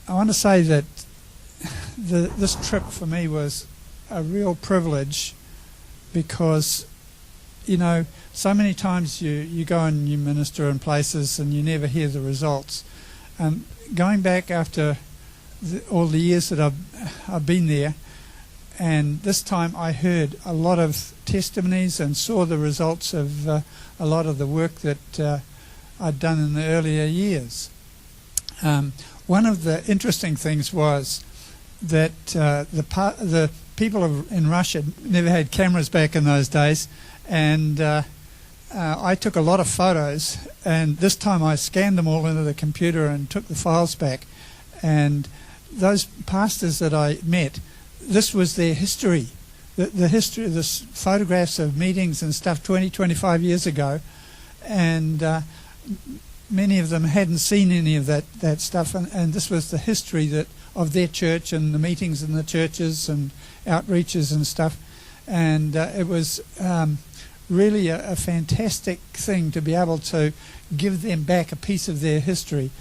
I want to say that this trip for me was a real privilege because, you know, so many times you go and you minister in places and you never hear the results. And going back after all the years that I've been there, and this time I heard a lot of testimonies and saw the results of a lot of the work that I'd done in the earlier years. One of the interesting things was that the people in Russia never had cameras back in those days, and I took a lot of photos, and this time I scanned them all into the computer and took the files back. And those pastors that I met, this was their history. The history of this, photographs of meetings and stuff 20, 25 years ago, and many of them hadn't seen any of that stuff, and this was the history of their church and the meetings in the churches and outreaches and stuff. And it was really a fantastic thing to be able to give them back a piece of their history.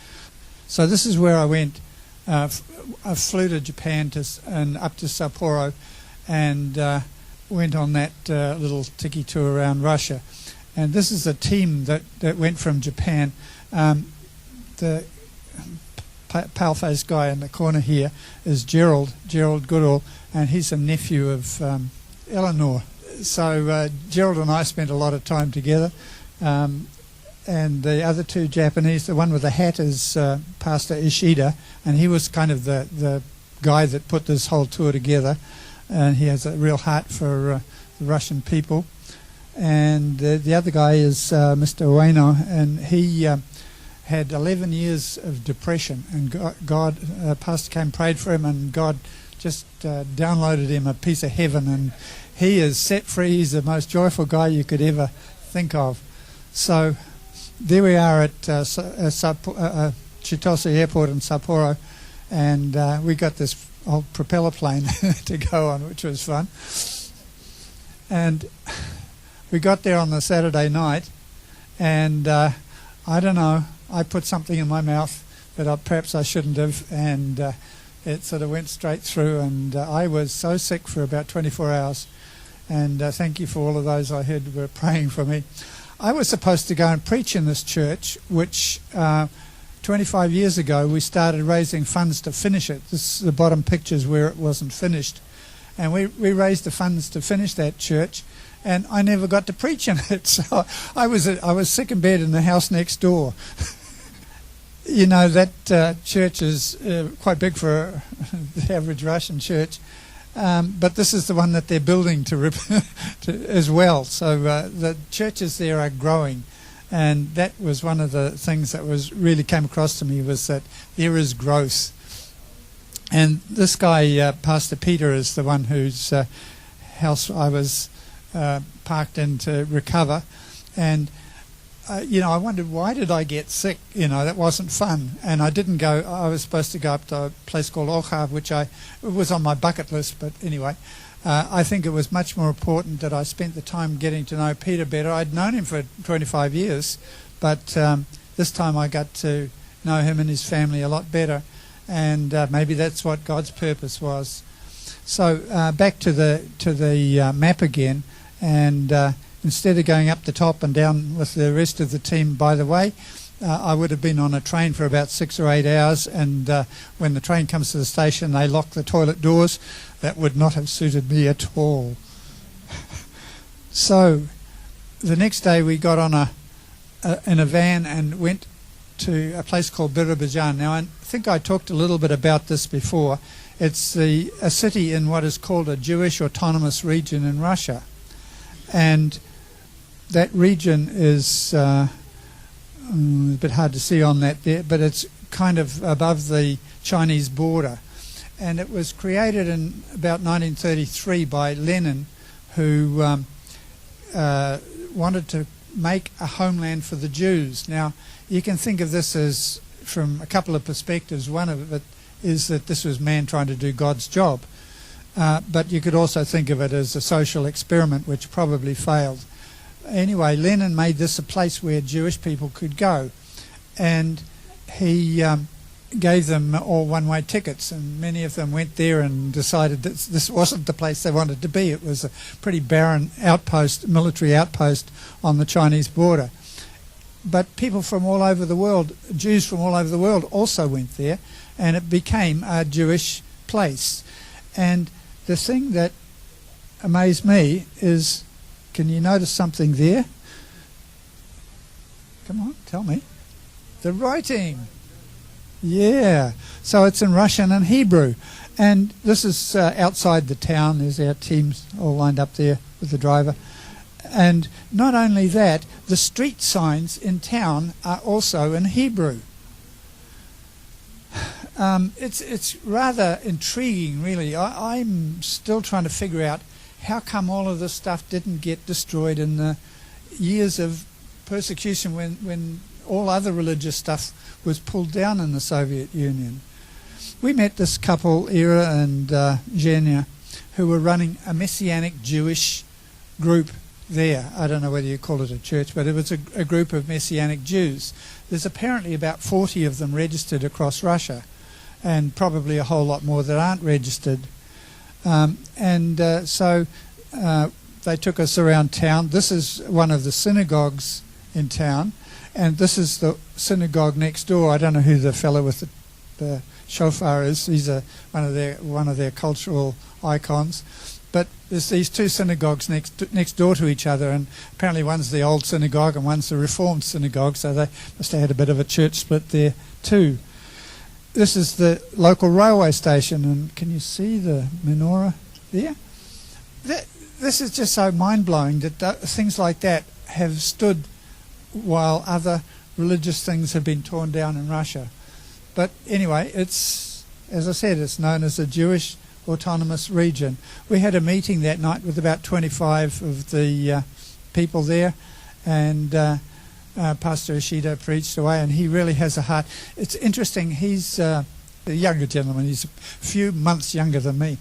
So this is where I went. I flew to Japan and up to Sapporo, and went on that little tiki tour around Russia. And this is a team that went from Japan. The pale-faced guy in the corner here is Gerald Goodall, and he's a nephew of Eleanor. So Gerald and I spent a lot of time together. And the other two Japanese, the one with the hat is Pastor Ishida, and he was kind of the guy that put this whole tour together, and he has a real heart for the Russian people. And the other guy is Mr. Ueno, and he had 11 years of depression, and Pastor came, prayed for him, and God just downloaded him a piece of heaven, and he is set free. He's the most joyful guy you could ever think of. So there we are at Chitose Airport in Sapporo, and we got this old propeller plane to go on, which was fun. And we got there on the Saturday night, and I don't know, I put something in my mouth that perhaps I shouldn't have, and it sort of went straight through, and I was so sick for about 24 hours. And thank you for all of those I heard were praying for me. I was supposed to go and preach in this church, which 25 years ago we started raising funds to finish it. This is the bottom pictures where it wasn't finished. And we raised the funds to finish that church, and I never got to preach in it. So I was sick in bed in the house next door. You know, that church is quite big for the average Russian church. But this is the one that they're building to as well. So the churches there are growing, and that was one of the things that really came across to me, was that there is growth. And this guy, Pastor Peter, is the one whose house I was parked in to recover. And you know, I wondered, why did I get sick? You know, that wasn't fun. And I didn't go. I was supposed to go up to a place called Ocha, which it was on my bucket list. But anyway, I think it was much more important that I spent the time getting to know Peter better. I'd known him for 25 years, but this time I got to know him and his family a lot better. And maybe that's what God's purpose was. So back to the map again, and instead of going up the top and down with the rest of the team by the way, I would have been on a train for about 6 or 8 hours, and when the train comes to the station they lock the toilet doors. That would not have suited me at all. So the next day we got on in a van and went to a place called Birobidzhan. Now I think I talked a little bit about this before. It's a city in what is called a Jewish autonomous region in Russia, and that region is a bit hard to see on that there, but it's kind of above the Chinese border. And it was created in about 1933 by Lenin, who wanted to make a homeland for the Jews. Now, you can think of this as from a couple of perspectives. One of it is that this was man trying to do God's job. But you could also think of it as a social experiment, which probably failed. Anyway, Lenin made this a place where Jewish people could go. And he gave them all one-way tickets, and many of them went there and decided that this wasn't the place they wanted to be. It was a pretty barren outpost, military outpost on the Chinese border. But people from all over the world, Jews from all over the world, also went there, and it became a Jewish place. And the thing that amazed me is, can you notice something there? Come on, tell me. The writing. Yeah, so it's in Russian and Hebrew. And this is outside the town. There's our teams all lined up there with the driver. And not only that, the street signs in town are also in Hebrew. It's rather intriguing, really. I'm still trying to figure out how come all of this stuff didn't get destroyed in the years of persecution when all other religious stuff was pulled down in the Soviet Union. We met this couple, Ira and Zhenya, who were running a Messianic Jewish group there. I don't know whether you call it a church, but it was a group of Messianic Jews. There's apparently about 40 of them registered across Russia, and probably a whole lot more that aren't registered. So they took us around town. This is one of the synagogues in town, and this is the synagogue next door. I don't know who the fellow with the shofar is. He's one of their cultural icons. But there's these two synagogues next door to each other, and apparently one's the old synagogue and one's the Reformed synagogue, so they must have had a bit of a church split there too. This is the local railway station, and can you see the menorah there? This is just so mind-blowing that things like that have stood while other religious things have been torn down in Russia. But anyway, it's, as I said, it's known as the Jewish Autonomous Region. We had a meeting that night with about 25 of the people there, and Pastor Ishida preached away, and he really has a heart. It's interesting, he's a younger gentleman, he's a few months younger than me.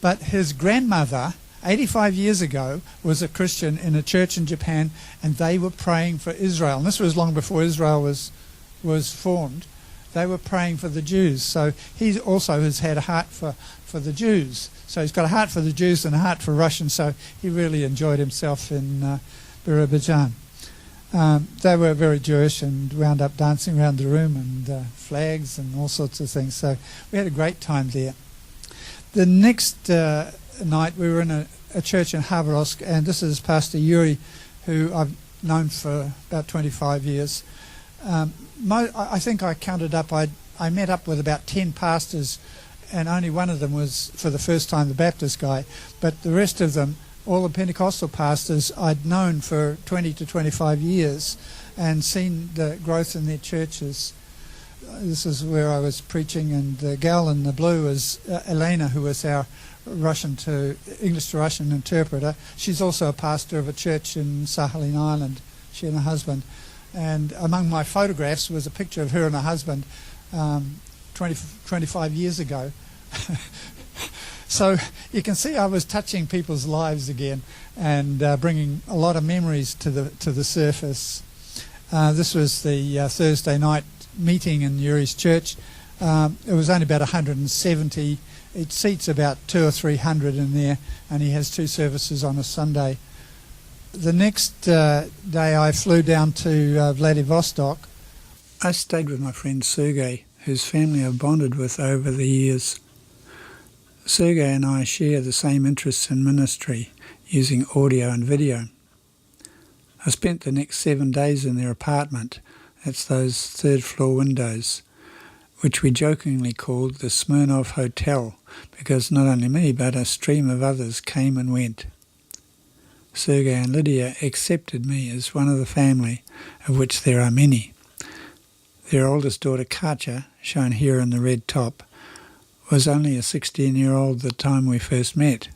But his grandmother, 85 years ago, was a Christian in a church in Japan, and they were praying for Israel. And this was long before Israel was formed. They were praying for the Jews. So he also has had a heart for the Jews. So he's got a heart for the Jews and a heart for Russians. So he really enjoyed himself in Birobidzhan. They were very Jewish and wound up dancing around the room and flags and all sorts of things. So we had a great time there. The next night we were in a church in Khabarovsk, and this is Pastor Yuri, who I've known for about 25 years. I think I counted up, I met up with about 10 pastors, and only one of them was for the first time the Baptist guy, but the rest of them, all the Pentecostal pastors, I'd known for 20 to 25 years and seen the growth in their churches. This is where I was preaching, and the gal in the blue is Elena, who was our English to Russian interpreter. She's also a pastor of a church in Sakhalin Island, she and her husband. And among my photographs was a picture of her and her husband 25 years ago. So you can see I was touching people's lives again and bringing a lot of memories to the surface. This was the Thursday night meeting in Yuri's church. It was only about 170. It seats about 200 or 300 in there, and he has 2 services on a Sunday. The next day I flew down to Vladivostok. I stayed with my friend Sergei, whose family I've bonded with over the years. Sergei and I share the same interests in ministry, using audio and video. I spent the next 7 days in their apartment. That's those 3rd floor windows, which we jokingly called the Smirnov Hotel, because not only me but a stream of others came and went. Sergei and Lydia accepted me as one of the family, of which there are many. Their oldest daughter, Katya, shown here in the red top, was only a 16-year-old the time we first met.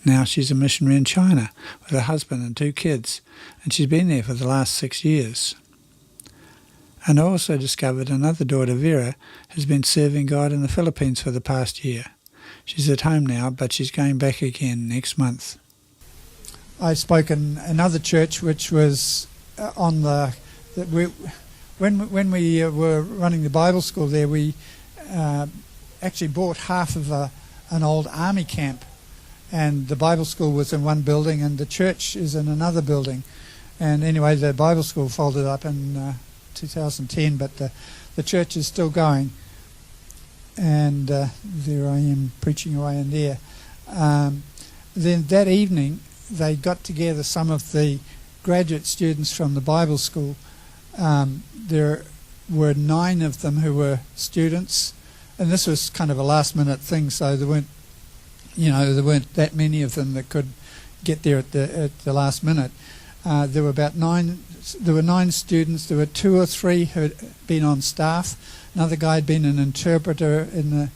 Now she's a missionary in China with a husband and 2 kids, and she's been there for the last 6 years. And I also discovered another daughter, Vera, has been serving God in the Philippines for the past year. She's at home now, but she's going back again next month. I spoke in another church which was we when we were running the Bible school there, we actually bought half of an old army camp, and the Bible school was in one building and the church is in another building. And anyway, the Bible school folded up in 2010, but the church is still going. And there I am preaching away in there. Then that evening, they got together some of the graduate students from the Bible school. There were 9 of them who were students, and this was kind of a last-minute thing, so there weren't that many of them that could get there at the last minute. There were about 9. There were 9 students. There were 2 or 3 who had been on staff. Another guy had been an interpreter in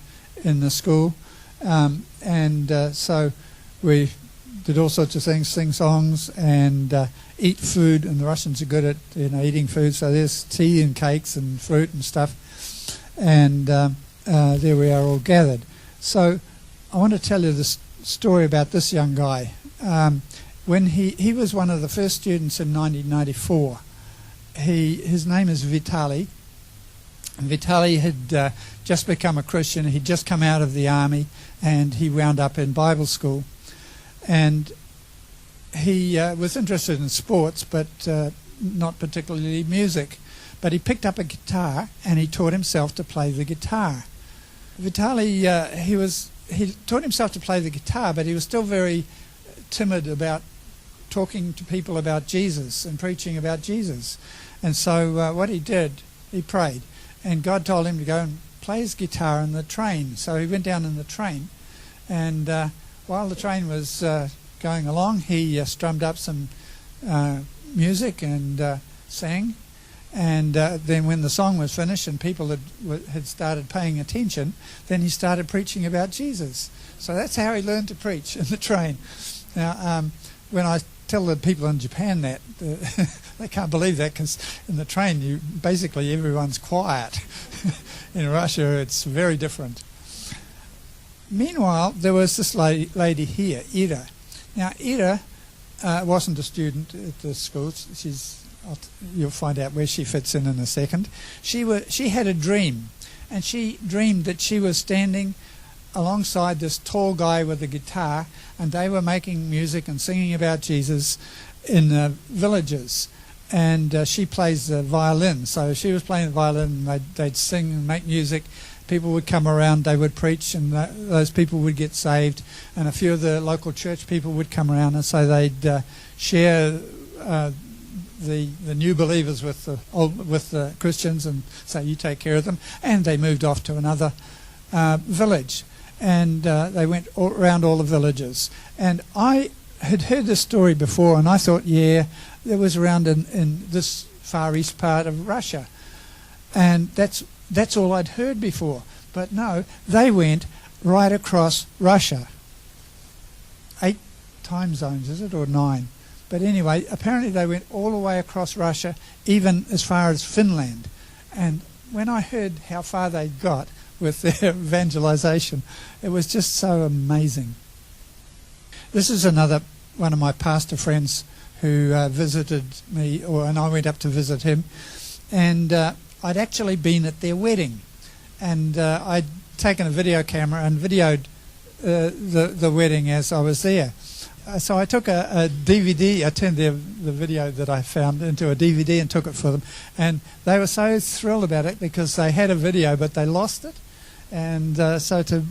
the school, so we did all sorts of things, sing songs and eat food. And the Russians are good at eating food. So there's tea and cakes and fruit and stuff. And there we are all gathered. So I want to tell you this story about this young guy. When he was one of the first students in 1994. His name is Vitaly. Vitaly had just become a Christian. He'd just come out of the army, and he wound up in Bible school. And he was interested in sports, but not particularly music. But he picked up a guitar, and he taught himself to play the guitar. Vitaly, he taught himself to play the guitar, but he was still very timid about talking to people about Jesus and preaching about Jesus. And so what he did, he prayed. And God told him to go and play his guitar in the train. So he went down in the train. And while the train was going along, he strummed up some music and sang. And then when the song was finished and people had started paying attention, then he started preaching about Jesus. So that's how he learned to preach in the train. Now, when I tell the people in Japan that, they can't believe that, because in the train, basically everyone's quiet. In Russia, it's very different. Meanwhile, there was this lady here, Ira. Now, Ira wasn't a student at the school. You'll find out where she fits in a second. She had a dream, and she dreamed that she was standing alongside this tall guy with a guitar, and they were making music and singing about Jesus in villages. And she plays the violin, so she was playing the violin, and they'd sing and make music. People would come around, they would preach, and those people would get saved. And a few of the local church people would come around, and so they'd share the new believers with the Christians and say, you take care of them. And they moved off to another village. And they went around all the villages. And I had heard this story before, and I thought, yeah, it was around in this far east part of Russia. And that's all I'd heard before. But no, they went right across Russia. 8 time zones, is it, or 9? But anyway, apparently they went all the way across Russia, even as far as Finland. And when I heard how far they'd got with their evangelization, it was just so amazing. This is another one of my pastor friends who visited me, and I went up to visit him, and I'd actually been at their wedding, and I'd taken a video camera and videoed the wedding as I was there. So I took a DVD, I turned the video that I found into a DVD and took it for them, and they were so thrilled about it because they had a video but they lost it. And so to,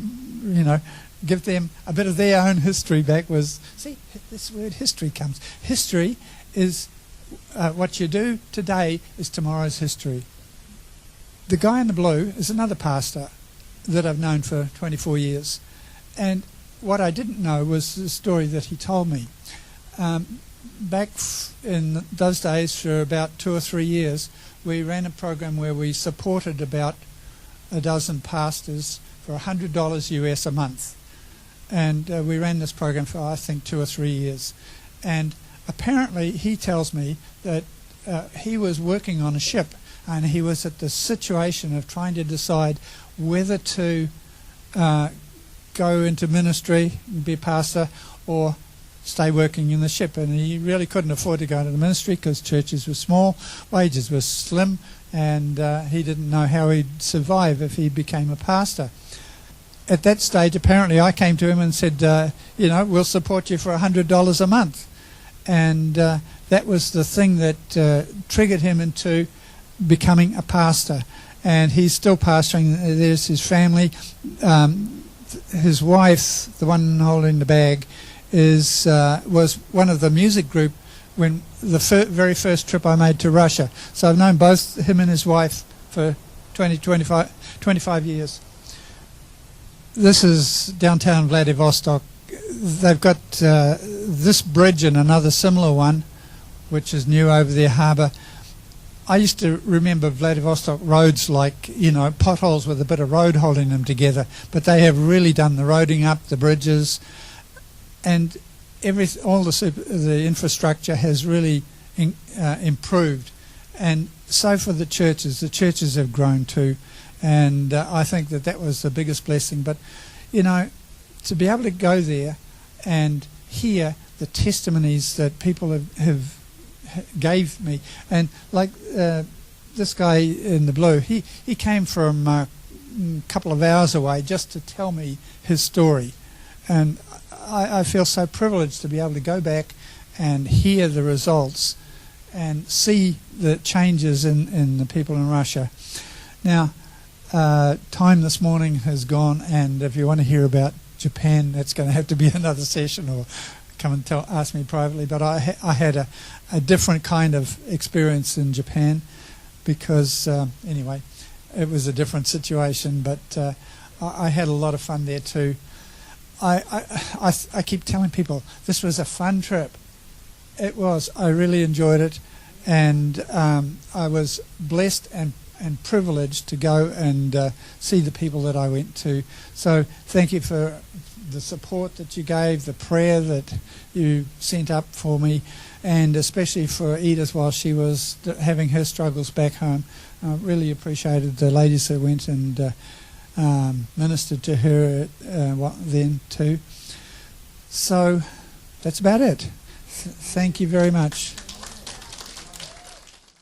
give them a bit of their own history back was, see, this word history comes. History is what you do today is tomorrow's history. The guy in the blue is another pastor that I've known for 24 years. And what I didn't know was the story that he told me. Back in those days, for about 2 or 3 years, we ran a program where we supported about a dozen pastors for $100 US a month. And we ran this program for, I think, 2 or 3 years. And apparently he tells me that he was working on a ship, and he was at the situation of trying to decide whether to go into ministry and be a pastor or stay working in the ship. And he really couldn't afford to go into the ministry because churches were small, wages were slim, and he didn't know how he'd survive if he became a pastor. At that stage, apparently, I came to him and said, we'll support you for $100 a month. And that was the thing that triggered him into becoming a pastor. And he's still pastoring. There's his family. His wife, the one holding the bag, was one of the music group when the very first trip I made to Russia. So I've known both him and his wife for 25 years. This is downtown Vladivostok. They've got this bridge and another similar one, which is new over their harbour. I used to remember Vladivostok roads like, potholes with a bit of road holding them together, but they have really done the roading up, the bridges, and all the infrastructure has really improved. And so for the churches have grown too. And I think that was the biggest blessing. But, to be able to go there and hear the testimonies that people have gave me. And like this guy in the blue, he came from a couple of hours away just to tell me his story. And I feel so privileged to be able to go back and hear the results and see the changes in the people in Russia. Now, time this morning has gone, and if you want to hear about Japan, that's going to have to be another session, or come and ask me privately. But I had a different kind of experience in Japan because, anyway, it was a different situation, but I had a lot of fun there too. I keep telling people this was a fun trip. It was. I really enjoyed it, and I was blessed and privileged to go and see the people that I went to. So thank you for the support that you gave, the prayer that you sent up for me, and especially for Edith while she was having her struggles back home. I really appreciated the ladies that went and ministered to her then too. So that's about it. Thank you very much.